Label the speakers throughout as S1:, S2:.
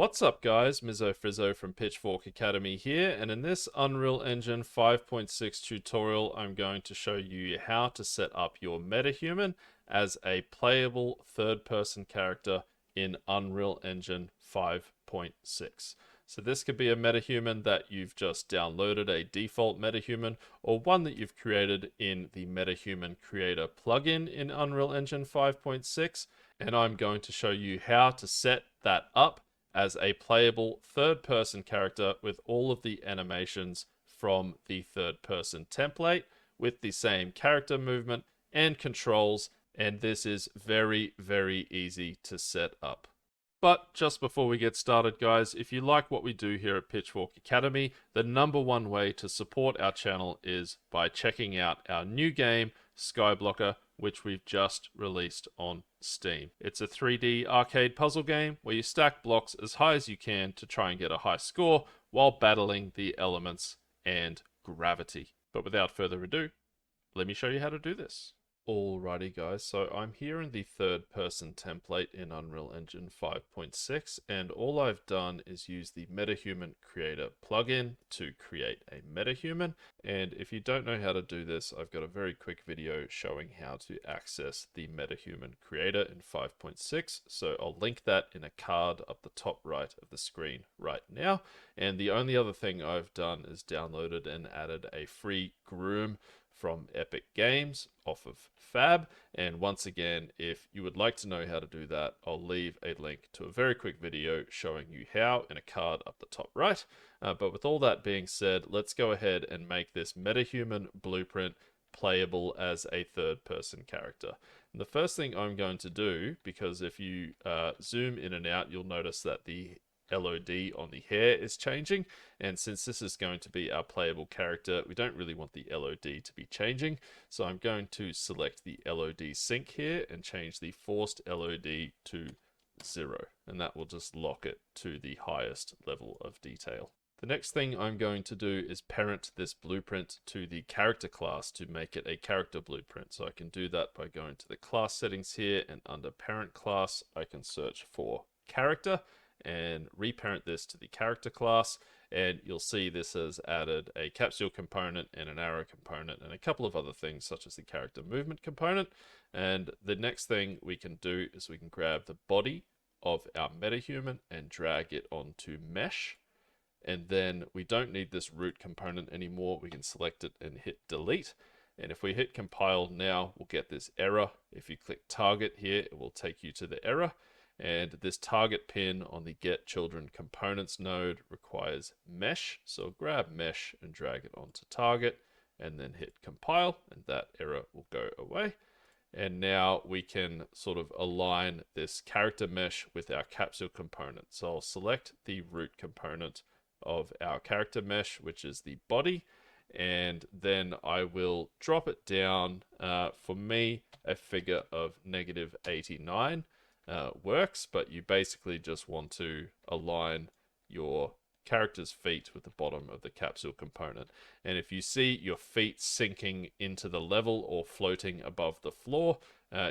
S1: What's up guys, MizzoFrizzo from Pitchfork Academy here, and in this Unreal Engine 5.6 tutorial I'm going to show you how to set up your Metahuman as a playable third-person character in Unreal Engine 5.6. So this could be a Metahuman that you've just downloaded, a default Metahuman, or one that you've created in the Metahuman Creator plugin in Unreal Engine 5.6, and I'm going to show you how to set that up as a playable third-person character with all of the animations from the third-person template with the same character movement and controls, and this is very, very easy to set up. But just before we get started, guys, if you like what we do here at Pitchfork Academy, the #1 way to support our channel is by checking out our new game, Skyblocker, which we've just released on Steam. It's a 3D arcade puzzle game where you stack blocks as high as you can to try and get a high score while battling the elements and gravity. But without further ado, let me show you how to do this. Alrighty guys, so I'm here in the third person template in Unreal Engine 5.6, and all I've done is use the Metahuman Creator plugin to create a Metahuman. And if you don't know how to do this, I've got a very quick video showing how to access the Metahuman Creator in 5.6, so I'll link that in a card up the top right of the screen right now. And the only other thing I've done is downloaded and added a free groom from Epic Games off of Fab. And once again, if you would like to know how to do that, I'll leave a link to a very quick video showing you how in a card up the top right. But with all that being said, let's go ahead and make this Metahuman blueprint playable as a third-person character. And the first thing I'm going to do, because if you zoom in and out, you'll notice that the LOD on the hair is changing, and since this is going to be our playable character, we don't really want the LOD to be changing, so I'm going to select the LOD sync here and change the forced LOD to 0, and that will just lock it to the highest level of detail. The next thing I'm going to do is parent this blueprint to the character class to make it a character blueprint. So I can do that by going to the class settings here, and under parent class I can search for character and reparent this to the character class, and you'll see this has added a capsule component and an arrow component and a couple of other things such as the character movement component. And the next thing we can do is we can grab the body of our Metahuman and drag it onto mesh, and then we don't need this root component anymore. We can select it and hit delete, and if we hit compile now, we'll get this error. If you click target here, it will take you to the error. And this target pin on the Get Children Components node requires mesh. So grab mesh and drag it onto target and then hit compile, and that error will go away. And now we can sort of align this character mesh with our capsule component. So I'll select the root component of our character mesh, which is the body, and then I will drop it down. For me, a figure of -89. Works, but you basically just want to align your character's feet with the bottom of the capsule component. And if you see your feet sinking into the level or floating above the floor,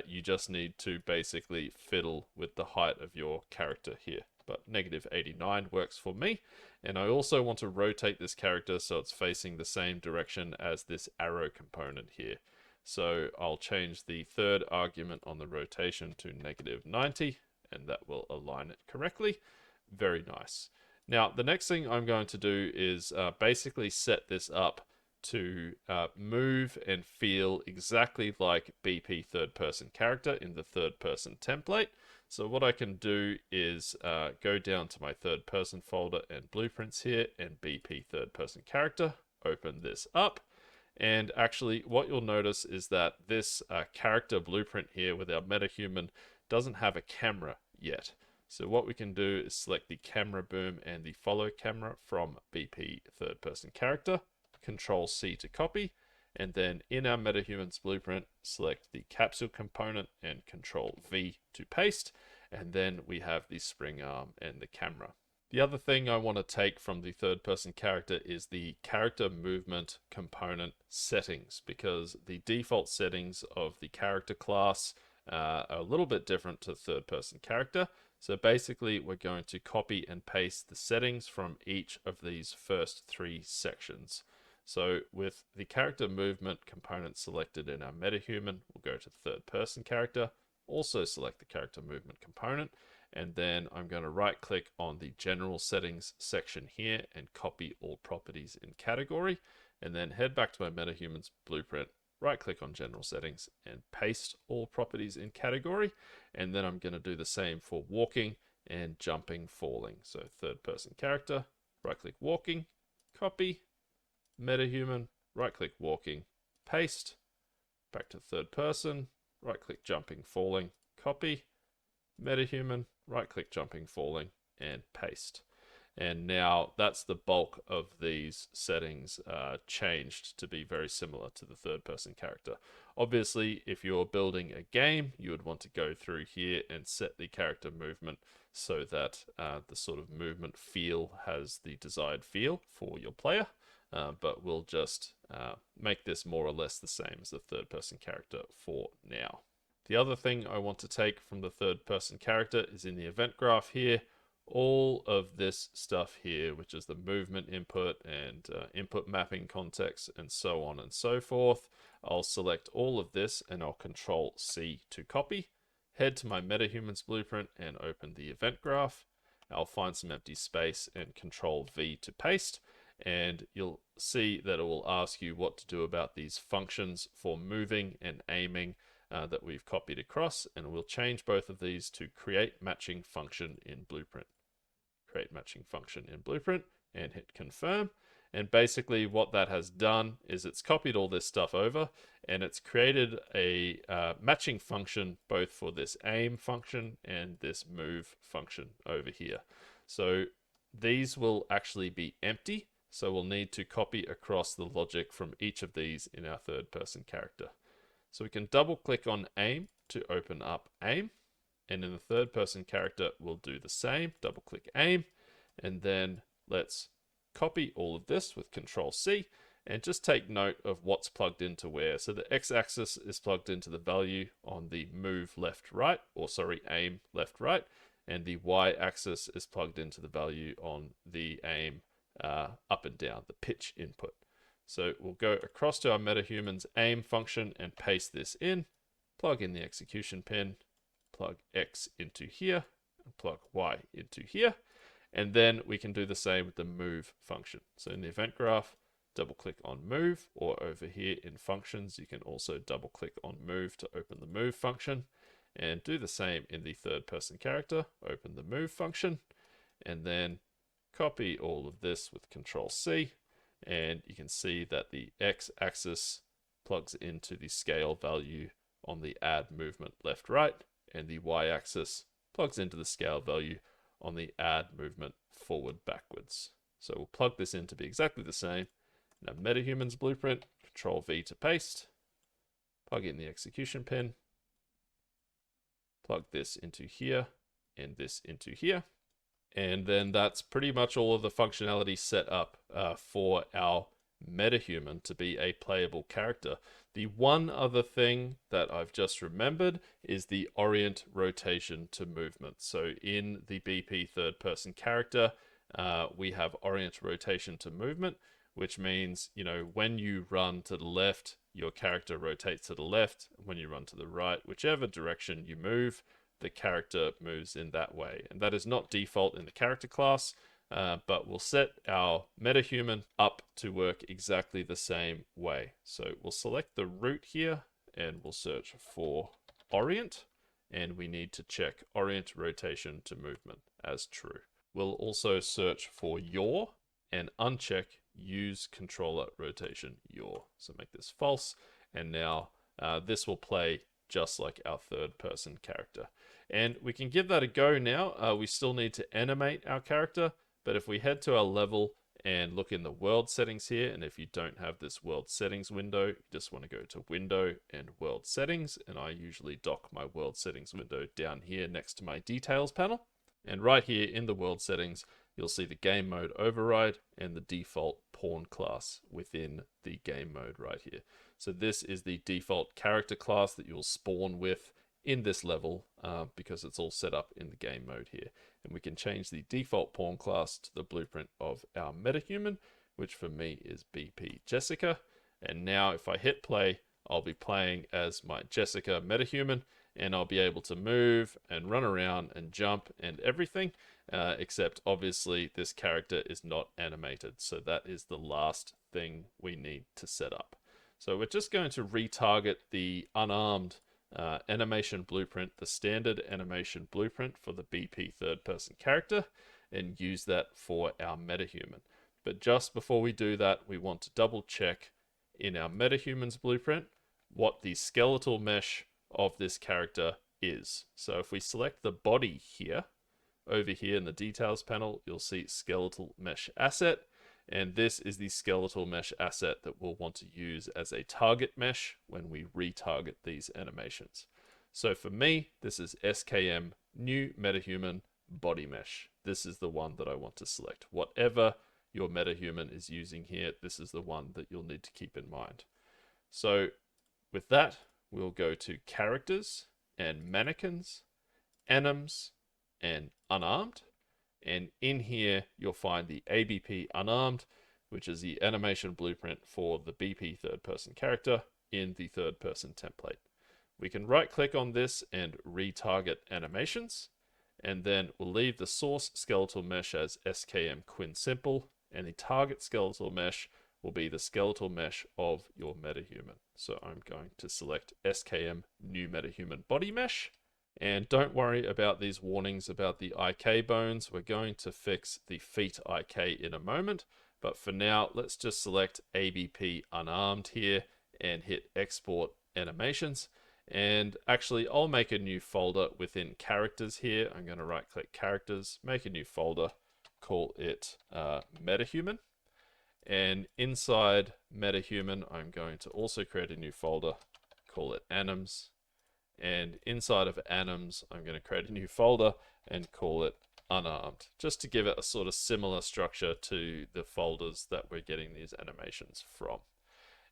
S1: you just need to basically fiddle with the height of your character here. But -89 works for me. And I also want to rotate this character so it's facing the same direction as this arrow component here. So I'll change the third argument on the rotation to -90, and that will align it correctly. Very nice. Now, the next thing I'm going to do is basically set this up to move and feel exactly like BP third-person character in the third-person template. So what I can do is go down to my third-person folder and blueprints here, and BP third-person character, open this up. And actually what you'll notice is that this character blueprint here with our Metahuman doesn't have a camera yet. So what we can do is select the camera boom and the follow camera from BP third person character, Control C to copy, and then in our Metahuman's blueprint, select the capsule component and Control V to paste, and then we have the spring arm and the camera. The other thing I want to take from the third-person character is the character movement component settings, because the default settings of the character class are a little bit different to third-person character. So basically, we're going to copy and paste the settings from each of these first 3 sections. So with the character movement component selected in our MetaHuman, we'll go to the third person character, also select the character movement component, and then I'm going to right click on the general settings section here and copy all properties in category, and then head back to my MetaHuman's blueprint, right click on general settings and paste all properties in category. And then I'm going to do the same for walking and jumping, falling. So third person character, right click walking, copy, MetaHuman, right click walking, paste, back to third person, right click jumping, falling, copy, MetaHuman, right click jumping, falling, and paste. And now that's the bulk of these settings changed to be very similar to the third person character. Obviously, if you're building a game, you would want to go through here and set the character movement so that the sort of movement feel has the desired feel for your player. But we'll just make this more or less the same as the third person character for now. The other thing I want to take from the third person character is in the event graph here, all of this stuff here, which is the movement input and input mapping context and so on and so forth. I'll select all of this and I'll Control C to copy, head to my MetaHumans blueprint and open the event graph. I'll find some empty space and Control V to paste. And you'll see that it will ask you what to do about these functions for moving and aiming that we've copied across, and we'll change both of these to create matching function in blueprint. Create matching function in blueprint and hit confirm. And basically what that has done is it's copied all this stuff over and it's created a matching function both for this aim function and this move function over here. So these will actually be empty. So we'll need to copy across the logic from each of these in our third person character. So we can double click on aim to open up aim. And in the third person character, we'll do the same, double click aim. And then let's copy all of this with Control C and just take note of what's plugged into where. So the x-axis is plugged into the value on the move left right, or sorry, aim left right. And the y-axis is plugged into the value on the aim up and down, the pitch input. So we'll go across to our MetaHumans aim function and paste this in, plug in the execution pin, plug X into here, and plug Y into here. And then we can do the same with the move function. So in the event graph, double click on move, or over here in functions, you can also double click on move to open the move function. And do the same in the third person character, open the move function, and then copy all of this with Control C. And you can see that the x-axis plugs into the scale value on the add movement left right, and the y-axis plugs into the scale value on the add movement forward backwards. So we'll plug this in to be exactly the same. Now MetaHumans blueprint, Control V to paste, plug in the execution pin, plug this into here and this into here. And then that's pretty much all of the functionality set up for our MetaHuman to be a playable character. The one other thing that I've just remembered is the orient rotation to movement. So in the BP third person character, we have orient rotation to movement, which means, you know, when you run to the left, your character rotates to the left. When you run to the right, whichever direction you move, the character moves in that way. And that is not default in the character class, but we'll set our MetaHuman up to work exactly the same way. So we'll select the root here and we'll search for orient, and we need to check orient rotation to movement as true. We'll also search for yaw and uncheck use controller rotation yaw. So make this false, and now this will play just like our third person character. And we can give that a go now. We still need to animate our character, but if we head to our level and look in the world settings here, and if you don't have this world settings window, you just want to go to window and world settings, and I usually dock my world settings window down here next to my details panel. And right here in the world settings, you'll see the game mode override and the default pawn class within the game mode right here. So this is the default character class that you'll spawn with in this level because it's all set up in the game mode here. And we can change the default pawn class to the blueprint of our metahuman, which for me is BP Jessica. And now if I hit play, I'll be playing as my Jessica metahuman, and I'll be able to move and run around and jump and everything, except obviously this character is not animated. So that is the last thing we need to set up. So we're just going to retarget the unarmed animation blueprint, the standard animation blueprint for the BP third person character, and use that for our metahuman. But just before we do that, we want to double check in our metahuman's blueprint what the skeletal mesh of this character is. So if we select the body here, over here in the details panel, you'll see skeletal mesh asset. And this is the skeletal mesh asset that we'll want to use as a target mesh when we retarget these animations. So for me, this is SKM new metahuman body mesh. This is the one that I want to select. Whatever your metahuman is using here, this is the one that you'll need to keep in mind. So with that, we'll go to characters and mannequins, anims, and unarmed. And in here, you'll find the ABP unarmed, which is the animation blueprint for the BP third person character in the third person template. We can right click on this and retarget animations. And then we'll leave the source skeletal mesh as SKM Quinn Simple, and the target skeletal mesh will be the skeletal mesh of your metahuman. So I'm going to select SKM new metahuman body mesh. And don't worry about these warnings about the IK bones. We're going to fix the feet IK in a moment. But for now, let's just select ABP unarmed here and hit export animations. And actually, I'll make a new folder within characters here. I'm going to right click characters, make a new folder, call it metahuman. And inside metahuman, I'm going to also create a new folder, call it anims. And inside of anims, I'm going to create a new folder and call it unarmed, just to give it a sort of similar structure to the folders that we're getting these animations from.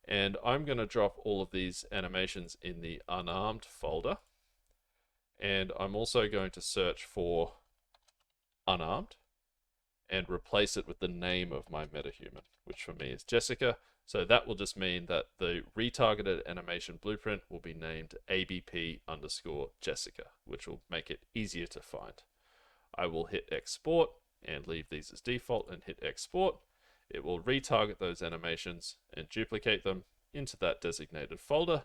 S1: And I'm going to drop all of these animations in the unarmed folder. And I'm also going to search for unarmed and replace it with the name of my metahuman, which for me is Jessica. So that will just mean that the retargeted animation blueprint will be named ABP underscore Jessica, which will make it easier to find. I will hit export and leave these as default and hit export. It will retarget those animations and duplicate them into that designated folder.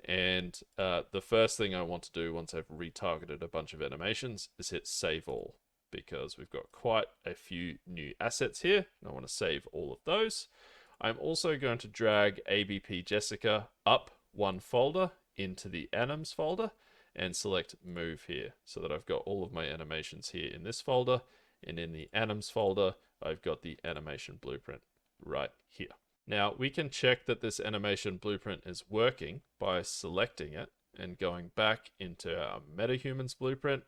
S1: And the first thing I want to do once I've retargeted a bunch of animations is hit save all, because we've got quite a few new assets here, and I want to save all of those. I'm also going to drag ABP Jessica up one folder into the anims folder and select move here, so that I've got all of my animations here in this folder, and in the anims folder, I've got the animation blueprint right here. Now we can check that this animation blueprint is working by selecting it and going back into our metahumans blueprint.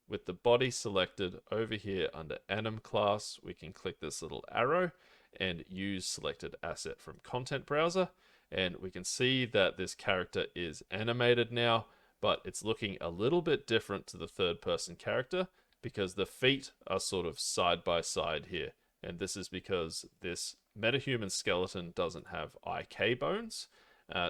S1: With the body selected over here under anim class, we can click this little arrow and use selected asset from content browser. And we can see that this character is animated now, but it's looking a little bit different to the third person character because the feet are sort of side by side here. And this is because this metahuman skeleton doesn't have IK bones.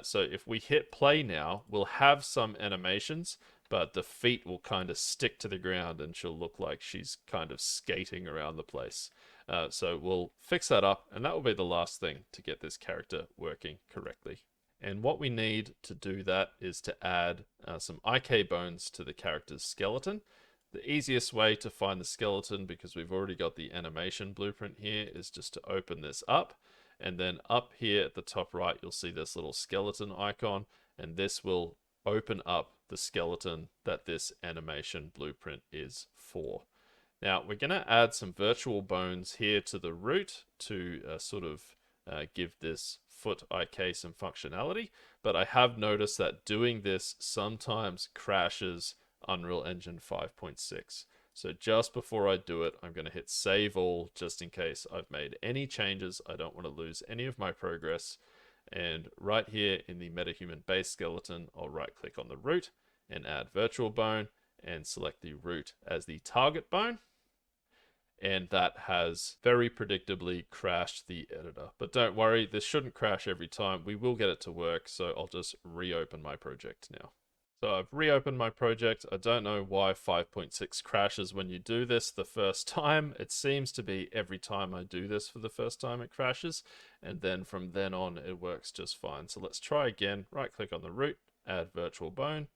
S1: So if we hit play now, we'll have some animations, but the feet will kind of stick to the ground and she'll look like she's kind of skating around the place. So we'll fix that up, and that will be the last thing to get this character working correctly. And what we need to do that is to add some IK bones to the character's skeleton. The easiest way to find the skeleton, because we've already got the animation blueprint here, is just to open this up. And then up here at the top right, you'll see this little skeleton icon, and this will open up the skeleton that this animation blueprint is for. Now we're going to add some virtual bones here to the root to give this foot IK some functionality, but I have noticed that doing this sometimes crashes Unreal Engine 5.6. So just before I do it, I'm going to hit save all just in case I've made any changes. I don't want to lose any of my progress. And right here in the metahuman base skeleton, I'll right click on the root and add virtual bone and select the root as the target bone. And that has very predictably crashed the editor. But don't worry, this shouldn't crash every time. We will get it to work, so I'll just reopen my project now. So I've reopened my project. I don't know why 5.6 crashes when you do this the first time. It seems to be every time I do this for the first time it crashes, and then from then on it works just fine. So let's try again. Right click on the root, add virtual bone.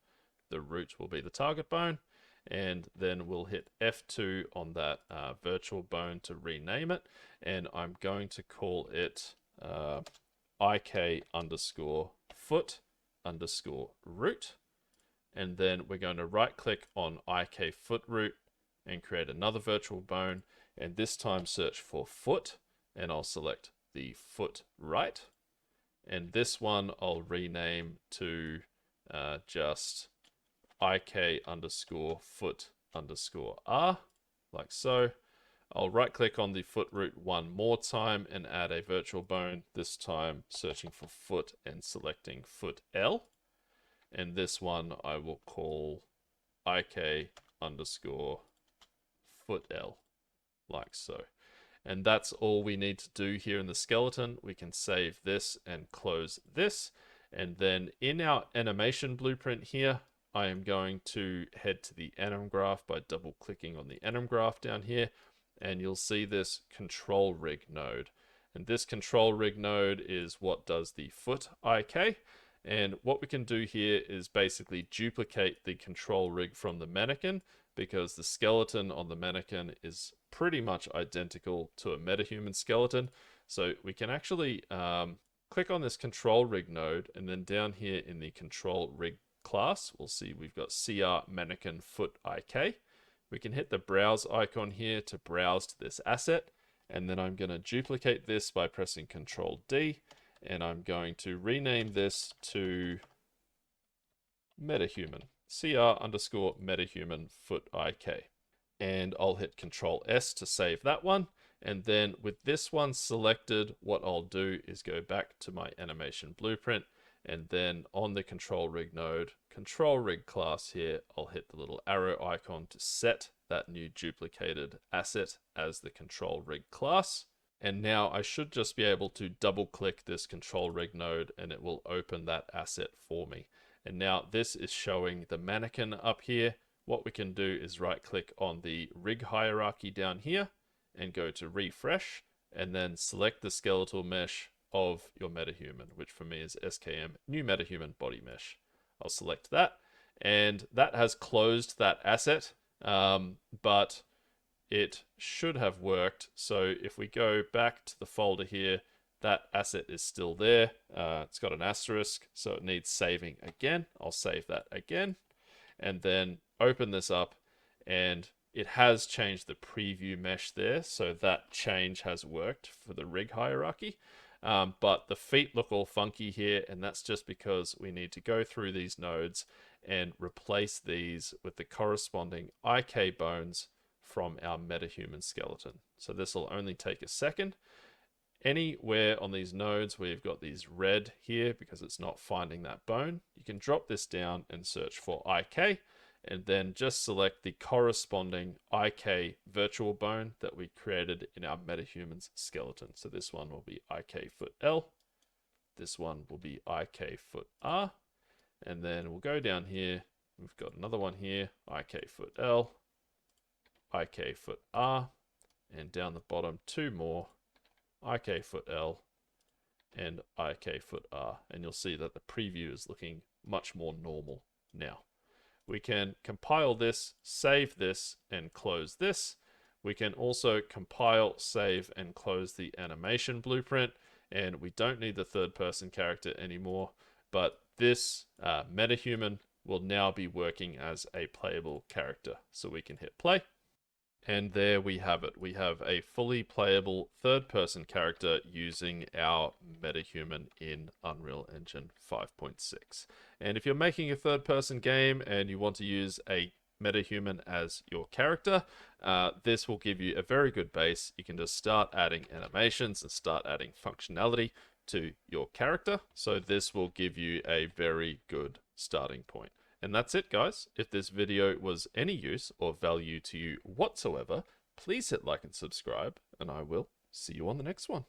S1: The root will be the target bone, and then we'll hit F2 on that virtual bone to rename it, and I'm going to call it IK underscore foot underscore root. And then we're going to right click on IK foot root and create another virtual bone, and this time search for foot, and I'll select the foot right, and this one I'll rename to just IK underscore foot underscore R, like so. I'll right click on the foot root one more time and add a virtual bone, this time searching for foot and selecting foot L. And this one I will call IK underscore foot L, like so. And that's all we need to do here in the skeleton. We can save this and close this. And then in our animation blueprint here, I am going to head to the anim graph by double clicking on the anim graph down here, and you'll see this control rig node. And this control rig node is what does the foot IK. And what we can do here is basically duplicate the control rig from the mannequin, because the skeleton on the mannequin is pretty much identical to a metahuman skeleton. So we can actually click on this control rig node, and then down here in the control rig class, we'll see we've got CR mannequin foot IK. We can hit the browse icon here to browse to this asset, and then I'm going to duplicate this by pressing Control D, and I'm going to rename this to Metahuman, CR underscore Metahuman foot IK. And I'll hit Control S to save that one. And then with this one selected, what I'll do is go back to my animation blueprint, and then on the control rig node, control rig class here, I'll hit the little arrow icon to set that new duplicated asset as the control rig class. And now I should just be able to double click this control rig node and it will open that asset for me. And now this is showing the mannequin up here. What we can do is right click on the rig hierarchy down here and go to refresh, and then select the skeletal mesh of your metahuman, which for me is SKM new metahuman body mesh. I'll select that, and that has closed that asset, but it should have worked. So if we go back to the folder here, that asset is still there. It's got an asterisk, so it needs saving again. I'll save that again, and then open this up, and it has changed the preview mesh there, so that change has worked for the rig hierarchy. But the feet look all funky here, and that's just because we need to go through these nodes and replace these with the corresponding IK bones from our metahuman skeleton. So this will only take a second. Anywhere on these nodes where you've got these red here because it's not finding that bone, you can drop this down and search for IK, and then just select the corresponding IK virtual bone that we created in our metahuman's skeleton. So this one will be IK foot L, this one will be IK foot R, and then we'll go down here, we've got another one here, IK foot L, IK foot R, and down the bottom two more, IK foot L and IK foot R, and you'll see that the preview is looking much more normal now. We can compile this, save this, and close this. We can also compile, save, and close the animation blueprint, and we don't need the third person character anymore, but this metahuman will now be working as a playable character. So we can hit play. And there we have it. We have a fully playable third-person character using our metahuman in Unreal Engine 5.6. And if you're making a third-person game and you want to use a metahuman as your character, this will give you a very good base. You can just start adding animations and start adding functionality to your character. So this will give you a very good starting point. And that's it, guys. If this video was any use or value to you whatsoever, please hit like and subscribe, and I will see you on the next one.